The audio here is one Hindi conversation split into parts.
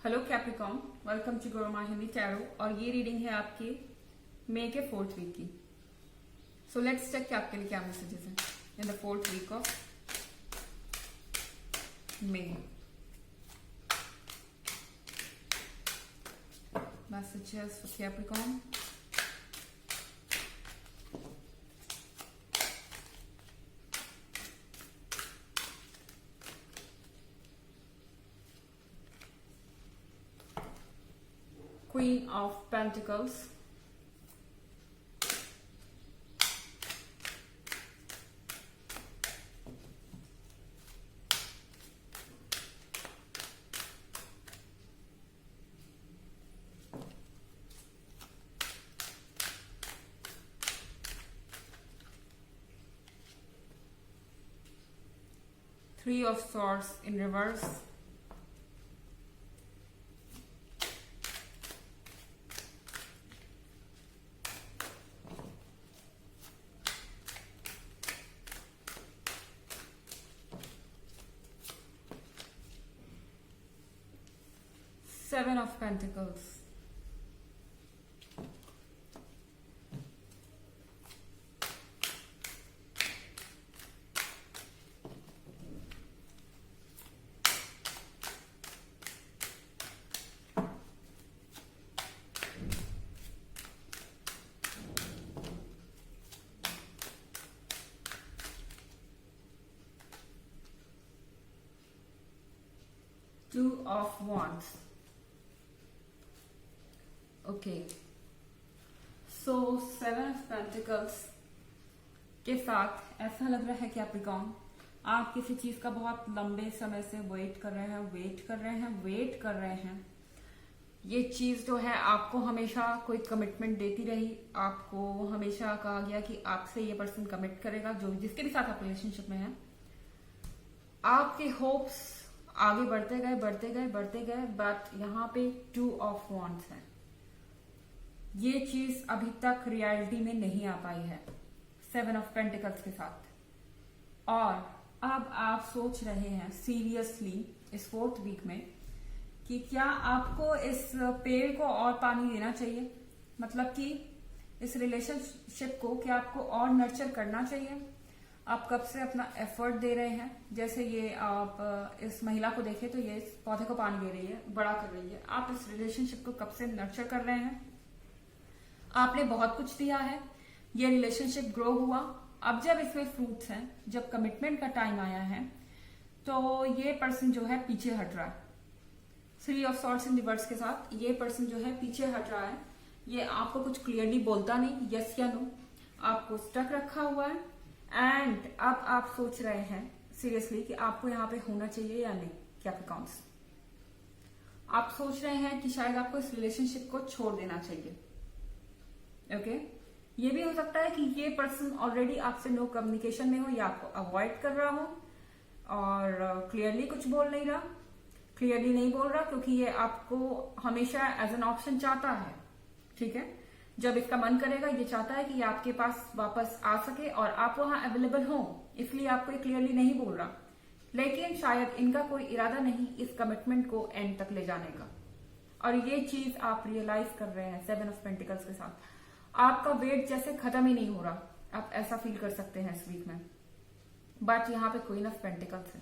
हेलो कैप्रिकॉर्न, वेलकम टू गोरोमा हिंदी टैरो। और ये रीडिंग है आपके मई के 4th वीक की। सो लेट्स चेक कि आपके लिए क्या मैसेजेस हैं in the 4th week of May. Messages for Capricorn. Queen of Pentacles, Three of Swords in reverse, Seven of Pentacles, Two of Wands. Okay, so 7 of pentacles के साथ ऐसा लग रहा है कि आप किसी चीज का बहुत लंबे समय से वेट कर रहे हैं। ये चीज जो है आपको हमेशा कोई कमिटमेंट देती रही, आपको हमेशा कहा गया कि आपसे ये पर्सन कमिट करेगा, जो जिसके भी साथ आप रिलेशनशिप में हैं। आपके होप्स आगे बढ़ते गए, बट यहाँ पे 2 ऑफ वॉन्ड्स है। ये चीज अभी तक रियलिटी में नहीं आ पाई है 7 ऑफ पेंटिकल्स के साथ। और अब आप सोच रहे हैं सीरियसली इस 4th वीक में कि क्या आपको इस पेड़ को और पानी देना चाहिए, मतलब कि इस रिलेशनशिप को क्या आपको और नर्चर करना चाहिए। आप कब से अपना एफर्ट दे रहे हैं, जैसे ये आप इस महिला को देखें तो ये इस पौधे को पानी दे रही है, बड़ा कर रही है। आप इस रिलेशनशिप को कब से नर्चर कर रहे हैं, आपने बहुत कुछ दिया है, ये रिलेशनशिप ग्रो हुआ। अब जब इसमें फ्रूट्स हैं, जब कमिटमेंट का टाइम आया है, तो ये पर्सन जो है पीछे हट रहा है। 3 ऑफ सॉर्ड्स इन रिवर्स के साथ ये पर्सन जो है पीछे हट रहा है। ये आपको कुछ क्लियरली बोलता नहीं, यस या नो, आपको स्टक रखा हुआ है। एंड अब आप सोच रहे हैं सीरियसली कि आपको यहाँ पे होना चाहिए या नहीं। कैप्रिकॉर्न्स, आप सोच रहे हैं कि शायद आपको इस रिलेशनशिप को छोड़ देना चाहिए। ओके, ये भी हो सकता है कि ये पर्सन ऑलरेडी आपसे नो कम्युनिकेशन में हो या आपको अवॉइड कर रहा हो और क्लियरली कुछ बोल नहीं रहा, क्लियरली नहीं बोल रहा, क्योंकि ये आपको हमेशा एज एन ऑप्शन चाहता है। ठीक है, जब इसका मन करेगा ये चाहता है कि ये आपके पास वापस आ सके और आप वहां अवेलेबल हो, इसलिए आपको ये क्लियरली नहीं बोल रहा। लेकिन शायद इनका कोई इरादा नहीं इस कमिटमेंट को एंड तक ले जाने का, और ये चीज आप रियलाइज कर रहे हैं 7 ऑफ पेंटिकल्स के साथ। आपका वेट जैसे खत्म ही नहीं हो रहा, आप ऐसा फील कर सकते हैं इस वीक में। बट यहाँ पे क्वीन ऑफ पेंटिकल्स है।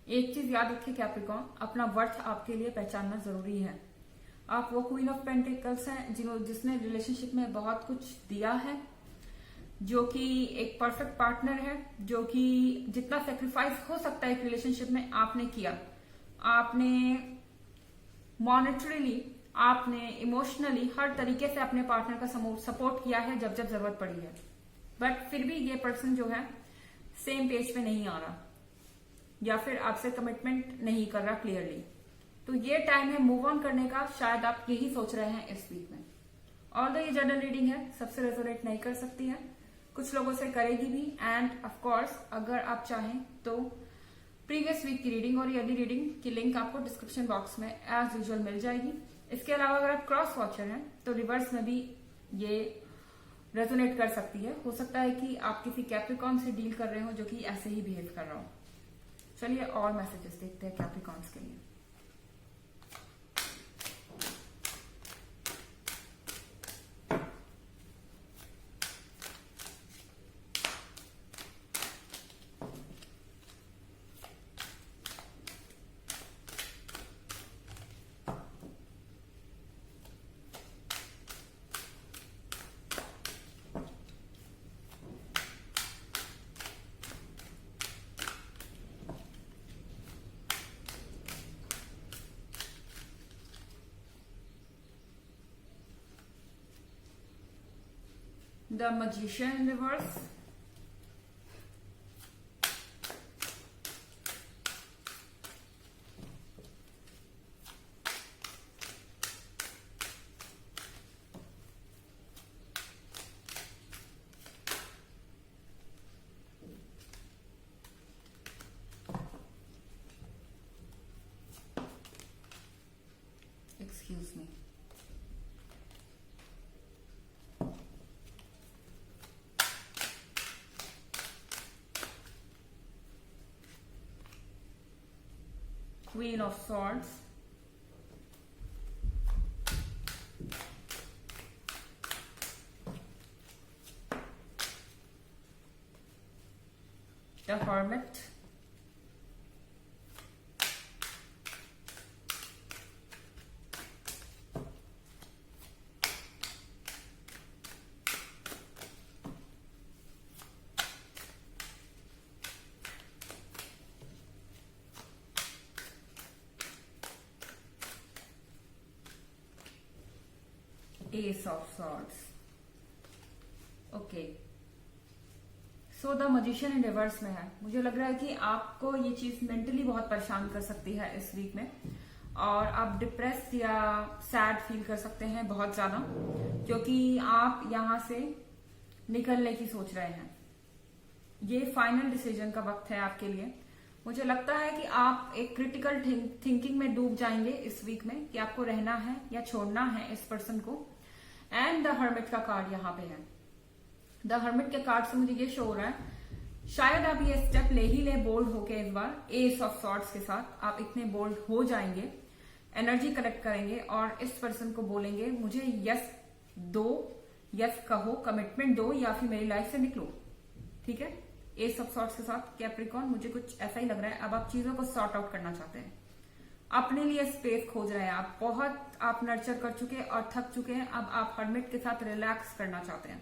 एक चीज याद रखिए कैप्रिकॉर्न, अपना वर्थ आपके लिए पहचानना जरूरी है। आप वो क्वीन ऑफ पेंटिकल्स हैं जिसने रिलेशनशिप में बहुत कुछ दिया है, जो कि एक परफेक्ट पार्टनर है, जो कि जितना सेक्रीफाइस हो सकता है एक रिलेशनशिप में आपने किया। आपने मॉनेटरीली, आपने इमोशनली, हर तरीके से अपने पार्टनर का सपोर्ट किया है जब जब जरूरत पड़ी है। बट फिर भी ये पर्सन जो है सेम पेज पे नहीं आ रहा, या फिर आपसे कमिटमेंट नहीं कर रहा क्लियरली। तो ये टाइम है मूव ऑन करने का, शायद आप यही सोच रहे हैं इस वीक में। ऑल्दो ये जनरल रीडिंग है, सबसे रेजोनेट नहीं कर सकती है, कुछ लोगों से करेगी भी। एंड ऑफ कोर्स अगर आप चाहें तो प्रीवियस वीक की रीडिंग और अर्ली रीडिंग की लिंक आपको डिस्क्रिप्शन बॉक्स में एज यूजुअल मिल जाएगी। इसके अलावा अगर आप क्रॉस वॉचर हैं तो रिवर्स में भी ये रेजोनेट कर सकती है। हो सकता है कि आप किसी कैप्रिकॉर्न से डील कर रहे हो जो कि ऐसे ही बिहेव कर रहा हो। चलिए और मैसेजेस देखते हैं कैप्रिकॉर्न्स के लिए। The magician in reverse, excuse me, Queen of Swords, the Hermit, Ace of Swords. Okay, so the magician in reverse में है। मुझे लग रहा है कि आपको ये चीज मेंटली बहुत परेशान कर सकती है इस वीक में, और आप डिप्रेस्ड या सैड फील कर सकते हैं बहुत ज्यादा, क्योंकि आप यहां से निकलने की सोच रहे हैं। ये फाइनल डिसीजन का वक्त है आपके लिए। मुझे लगता है कि आप एक क्रिटिकल थिंकिंग में डूब जाएंगे इस वीक में कि आपको रहना है या छोड़ना है इस पर्सन को। एंड द हर्मिट का कार्ड यहाँ पे है। द हर्मिट के कार्ड से मुझे ये शो हो रहा है शायद आप ये स्टेप ले ही ले बोल्ड होके इस बार एस ऑफ सॉर्ड्स के साथ आप इतने बोल्ड हो जाएंगे, एनर्जी कलेक्ट करेंगे और इस पर्सन को बोलेंगे मुझे यस दो, यस कहो, कमिटमेंट दो या फिर मेरी लाइफ से निकलो। ठीक है, एस ऑफ सॉर्ड्स के साथ कैप्रिकॉर्न, मुझे कुछ ऐसा ही लग रहा है। अब आप चीजों को सॉर्ट आउट करना चाहते हैं, अपने लिए स्पेस खोज रहे हैं। आप बहुत आप नर्चर कर चुके हैं और थक चुके हैं। अब आप हर्मिट के साथ रिलैक्स करना चाहते हैं।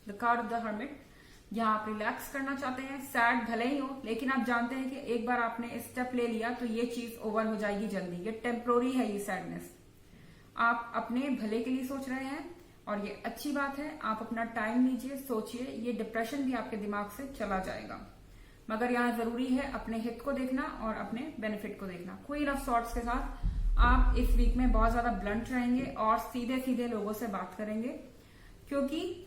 The card of the hermit, यहाँ आप रिलैक्स करना चाहते हैं। सैड भले ही हो, लेकिन आप जानते हैं कि एक बार आपने स्टेप ले लिया तो ये चीज ओवर हो जाएगी जल्दी। ये टेम्पोररी है, ये सैडनेस आप अपने भले के लिए सोच रहे हैं और ये अच्छी बात है। आप अपना टाइम लीजिए, सोचिए, ये डिप्रेशन भी आपके दिमाग से चला जाएगा। मगर यहाँ जरूरी है अपने हित को देखना और अपने बेनिफिट को देखना। क्वीन ऑफ सॉर्ड्स के साथ आप इस वीक में बहुत ज्यादा ब्लंट रहेंगे और सीधे सीधे लोगों से बात करेंगे, क्योंकि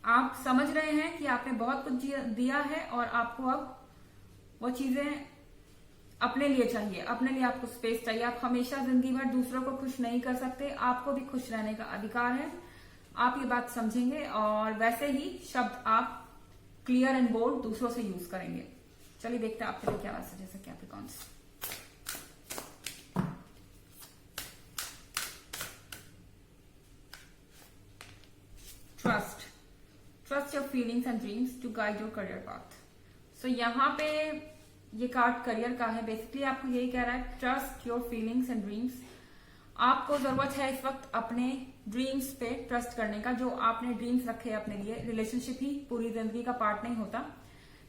आप समझ रहे हैं कि आपने बहुत कुछ दिया है और आपको अब वो चीजें अपने लिए चाहिए। अपने लिए आपको स्पेस चाहिए। आप हमेशा जिंदगी भर दूसरों को खुश नहीं कर सकते, आपको भी खुश रहने का अधिकार है। आप ये बात समझेंगे और वैसे ही शब्द आप क्लियर एंड बोल्ड दूसरों से यूज करेंगे। चलिए देखते हैं आपके लिए क्या मैसेज है Capricorns. Trust your feelings and dreams to guide your career path. So यहाँ पे ये कार्ड करियर का है। बेसिकली आपको यही कह रहा है, trust your feelings and dreams. आपको जरूरत है इस वक्त अपने ड्रीम्स पे ट्रस्ट करने का। जो आपने ड्रीम्स रखे हैं अपने लिए, रिलेशनशिप ही पूरी जिंदगी का पार्ट नहीं होता,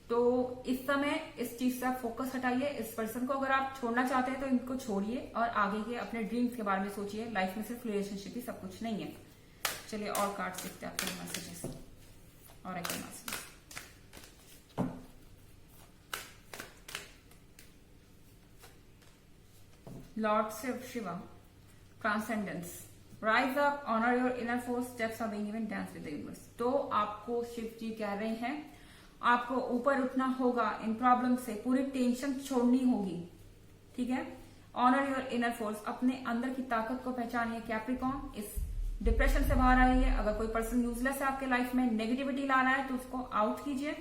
तो इस समय इस चीज से आप फोकस हटाइए। इस पर्सन को अगर आप छोड़ना चाहते हैं तो इनको छोड़िए और आगे के अपने ड्रीम्स के बारे में सोचिए। लाइफ में सिर्फ रिलेशनशिप ही सब कुछ नहीं है। चलिए और कार्ड्स देखते हैं आपके मैसेजेस और एक message. Lord Shiva, transcendence, rise up, honour your inner force, steps are being given, dance with the universe. तो आपको शिव जी कह रहे हैं आपको ऊपर उठना होगा इन प्रॉब्लम से, पूरी टेंशन छोड़नी होगी। ठीक है, ऑनर योर इनर फोर्स, अपने अंदर की ताकत को पहचानिए कैप्रिकॉर्न। इस डिप्रेशन से बाहर आइए। अगर कोई पर्सन यूजलेस है आपके लाइफ में, नेगेटिविटी ला रहा है, तो उसको आउट कीजिए।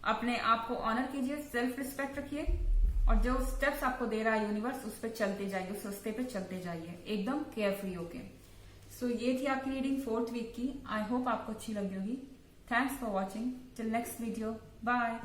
अपने आप को ऑनर कीजिए, सेल्फ रिस्पेक्ट रखिए और जो स्टेप्स आपको दे रहा है यूनिवर्स उस पर चलते जाइए, उस रास्ते पे चलते जाइए एकदम केयरफ्री होके। सो ये थी आपकी रीडिंग 4th वीक की। आई होप आपको अच्छी लगी होगी। Thanks for watching. Till next video, bye.